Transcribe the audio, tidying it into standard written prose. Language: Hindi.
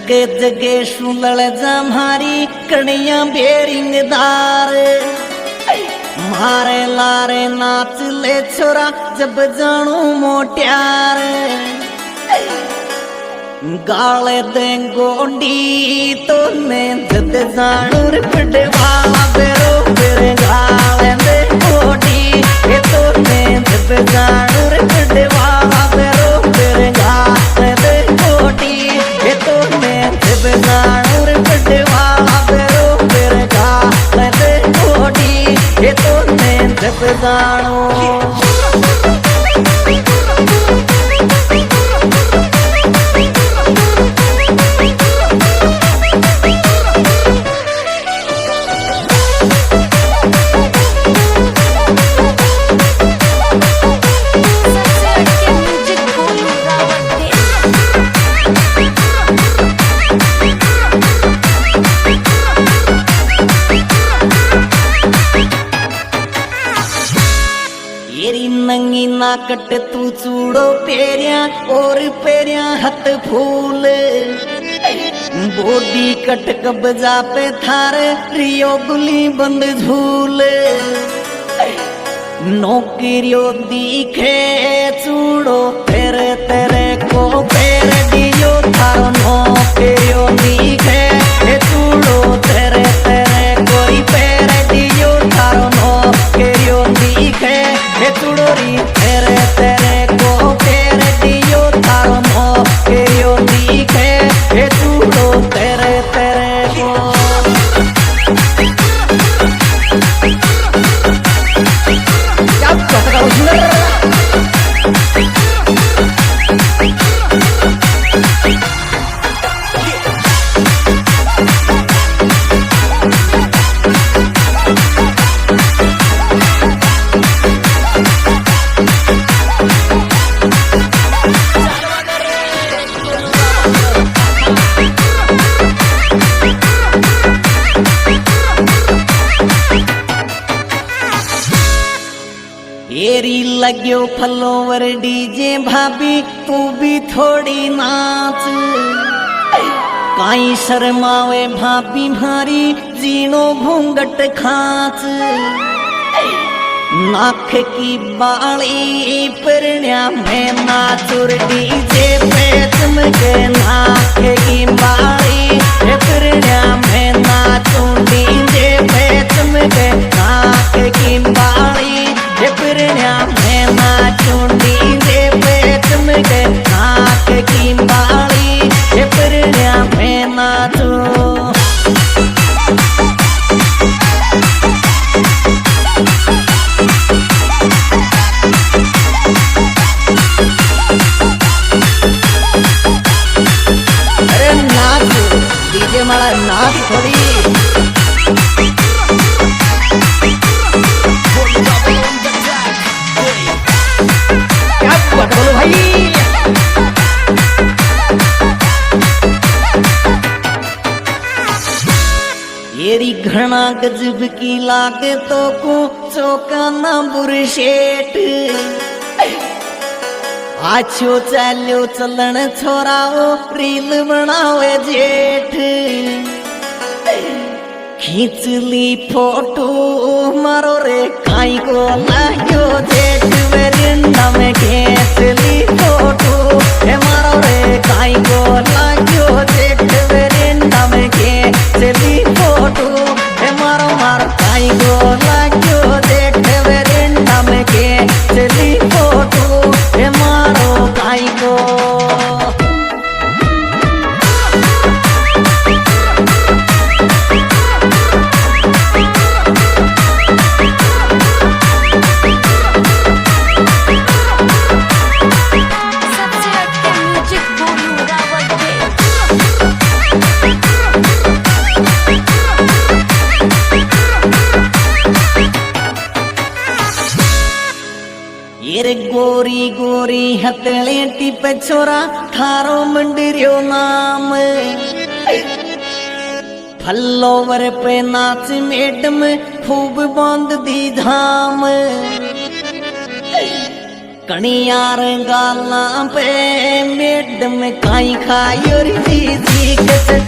जगे जगे सुलड़ जमारी कड़िया बेरिंगदार मारे लारे नाच ले छोरा जब जानू मोट्यार गाले देंगोंडी तो ने जद जानू रे पड़वाला बेरो बेरे गाले देंगोंडी ये तो ने जद जानू रे पड़वाला बेरो बेरे गाले देंगोंडी ये तो ने जद जानू रे पड़वाला बेरो बेरे गाले देंगोंडी ये तो ने जद जानू नंगी नाकट तू चूड़ो पेरिया और पेरिया हथ फूल बॉडी कट कब्जा पे थार रियो गुली बंद झूल नौकरियो दिखे चूड़ो तेरे तेरे को पैर दियो थारो नौकरियो दिखे चूड़ो तेरे तेरे कोई पैर दियो थारो नौकरियो दिखे चूड़ोरी तेरे तेरे को पैर दियो थारो नौकरियो दिखे चूड़ो तेरे तेरे को एरी लग्यो फलोवर डीजे भाभी तू भी थोड़ी नाच काई शर्मावे भाभी भारी जीनो घूंघट खाच नाक की बाली परण्या में नाचुर डीजे पे चमके नाक की बाली परण्या में नाचू डीजे पे चमके नाक की बाली परण्या में नाचू डीजे पे चमके नाक की बाली परण्या में नाचू डीजे मारा नाच थोड़ी क्या बोलो भाई येरी घना गजब की लागे तो को चौकाना बुरशेट आछो चाल्यो चलन छोराओ रील बनावे जेठ खींच ली फोटो मारो रे काई को लाग्यो जेठ वेरिंडा में खींच ली फोटो हे मारो रे काई को लाग्यो जेठ वेरिंडा में खींच ली फोटो हे मारो मारो काई को लाग्यो जेठ वेरिंडा में खींच ली फोटो हे मारो काई को येरे गोरी गोरी हथले टिप छोरा थारो मंडरियो नाम फलोवर पे नाच मैडम खूब बांध दी धाम कणियार गाला पे मेड में काई खायो री जी कच